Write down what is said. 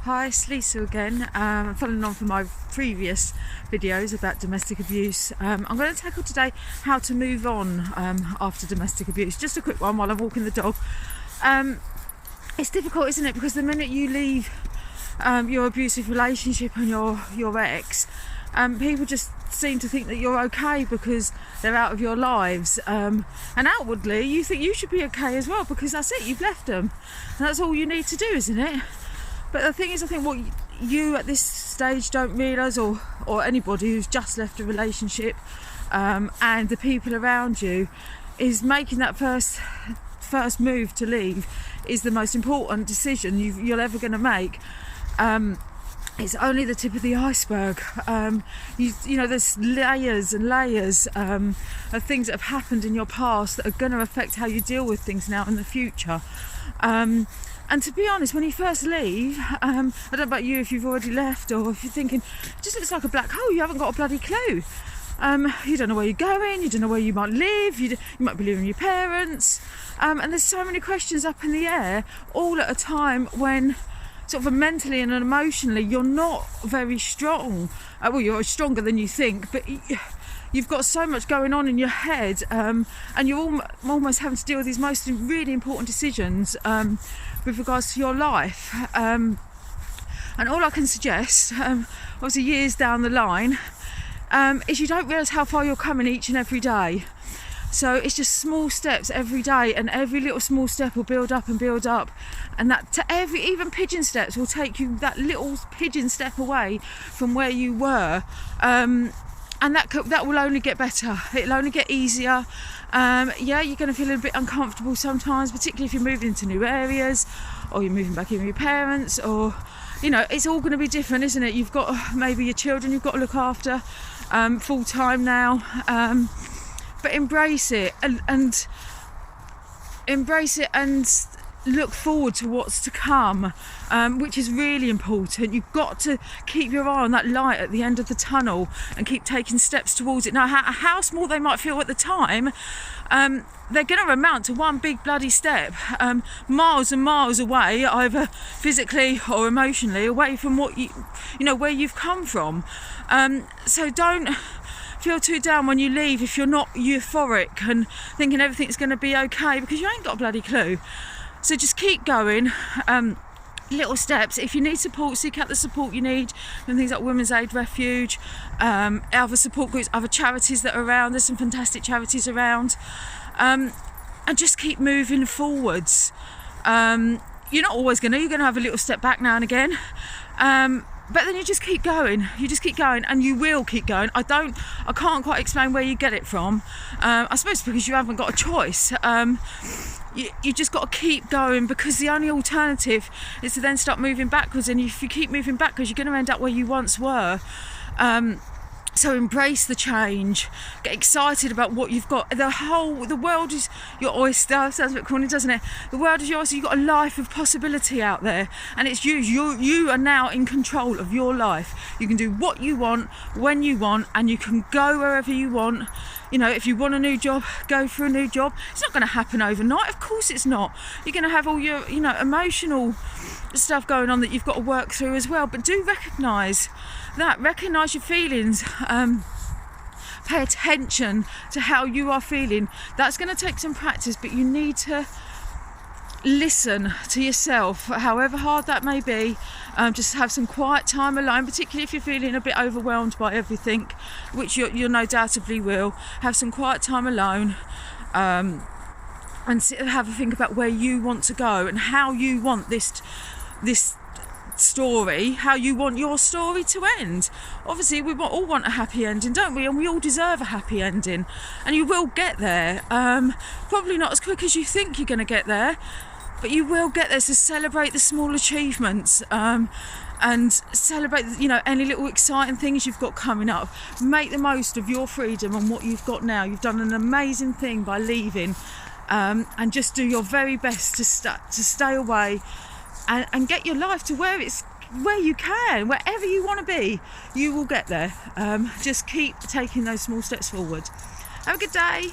Hi, it's Lisa again. Following on from my previous videos about domestic abuse, I'm going to tackle today how to move on after domestic abuse. Just a quick one while I'm walking the dog. It's difficult, isn't it? Because the minute you leave your abusive relationship and your ex, people just seem to think that you're okay because they're out of your lives, and outwardly you think you should be okay as well because that's it, you've left them and that's all you need to do, isn't it? But the thing is, I think what you at this stage don't realise, or anybody who's just left a relationship, and the people around you, is making that first move to leave is the most important decision you're ever going to make. It's only the tip of the iceberg. You know, there's layers and layers of things that have happened in your past that are going to affect how you deal with things now in the future. And to be honest, when you first leave, I don't know about you, if you've already left or if you're thinking, it just looks like a black hole, you haven't got a bloody clue. You don't know where you're going, you don't know where you might live, you might be living with your parents. And there's so many questions up in the air, all at a time when sort of mentally and emotionally you're not very strong. Well, you're stronger than you think, but you've got so much going on in your head, and you're almost having to deal with these most really important decisions with regards to your life. And all I can suggest, obviously years down the line, is you don't realise how far you're coming each and every day. So it's just small steps every day, and every little small step will build up, and that even pigeon steps will take you that little pigeon step away from where you were. And that will only get better. It'll only get easier. Yeah, you're going to feel a little bit uncomfortable sometimes, particularly if you're moving into new areas, or you're moving back in with your parents, or it's all going to be different, isn't it? You've got maybe your children you've got to look after full time now, but embrace it and look forward to what's to come, which is really important. You've got to keep your eye on that light at the end of the tunnel and keep taking steps towards it. Now, how small they might feel at the time, they're going to amount to one big bloody step, miles and miles away, either physically or emotionally, away from what where you've come from. So don't feel too down when you leave if you're not euphoric and thinking everything's going to be okay, because you ain't got a bloody clue. So just keep going, little steps. If you need support, seek out the support you need from things like Women's Aid Refuge, other support groups, other charities that are around. There's some fantastic charities around, and just keep moving forwards. You're not always you're going to have a little step back now and again, but then you just keep going, and you will keep going. I can't quite explain where you get it from. I suppose because you haven't got a choice. You just got to keep going, because the only alternative is to then start moving backwards, and if you keep moving backwards, you're going to end up where you once were. So embrace the change, get excited about what you've got. The world is your oyster. Sounds a bit corny, doesn't it? The world is your oyster. You've got a life of possibility out there, and it's you. You are now in control of your life. You can do what you want, when you want, and you can go wherever you want. If you want a new job, go for a new job. It's not going to happen overnight. Of course it's not. You're going to have all your, emotional stuff going on that you've got to work through as well. But do recognise that. Recognise your feelings. Pay attention to how you are feeling. That's going to take some practice, but you need to listen to yourself, however hard that may be. Just have some quiet time alone, particularly if you're feeling a bit overwhelmed by everything, which you no doubtably will. Have some quiet time alone, and have a think about where you want to go and how you want this story, how you want your story to end. Obviously, we all want a happy ending, don't we? And we all deserve a happy ending, and you will get there. Probably not as quick as you think you're going to get there, but you will get there. So celebrate the small achievements, and celebrate any little exciting things you've got coming up. Make the most of your freedom and what you've got now. You've done an amazing thing by leaving, and just do your very best to stay away and get your life to where you can. Wherever you want to be, you will get there. Just keep taking those small steps forward. Have a good day.